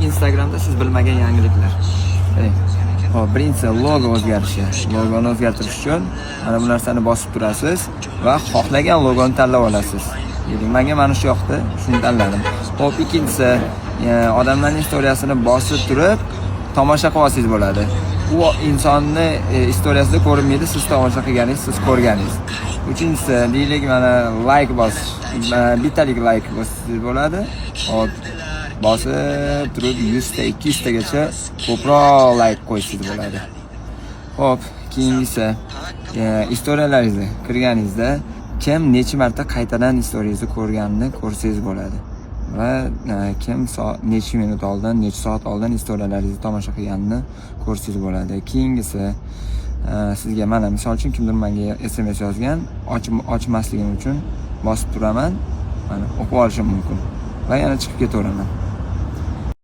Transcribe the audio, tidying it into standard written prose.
Instagramda siz bilmagan yangiliklar. Hop, birinchisi logo o'zgarishi. Logoni o'zgartirish uchun mana bu narsani bosib turasiz va xohlagan logoni tanlab olasiz. Menga mana shu yoqdi, shuni tanladim. Hop, ikkinchisi odamlarning istoriyasini bosib turib tomosha qilib olsangiz bo'ladi. U insonni istoriyasida ko'rinmaydi, siz tomosha qilganingiz, siz ko'rganingiz. Uchinchisi, deylik mana like bosish, bittalik like bossangiz bo'ladi. Hop, bosib turib 100 ta, 200 tagacha ko'proq like qo'ysangiz bo'ladi. Hop, keyingisi istoriyalaringizni kirganingizda kim necha marta qaytadan istoringizni ko'rganini ko'rsangiz bo'ladi. Va kim necha minut oldin, necha soat oldin istoriyalaringizni tomosha qilganini ko'rsangiz bo'ladi. Keyingisi sizga mana misol uchun kimdir menga SMS yozgan, ochmasligim uchun bosib turaman. Mana o'qib olishim mumkin va yana chiqib ketaveraman.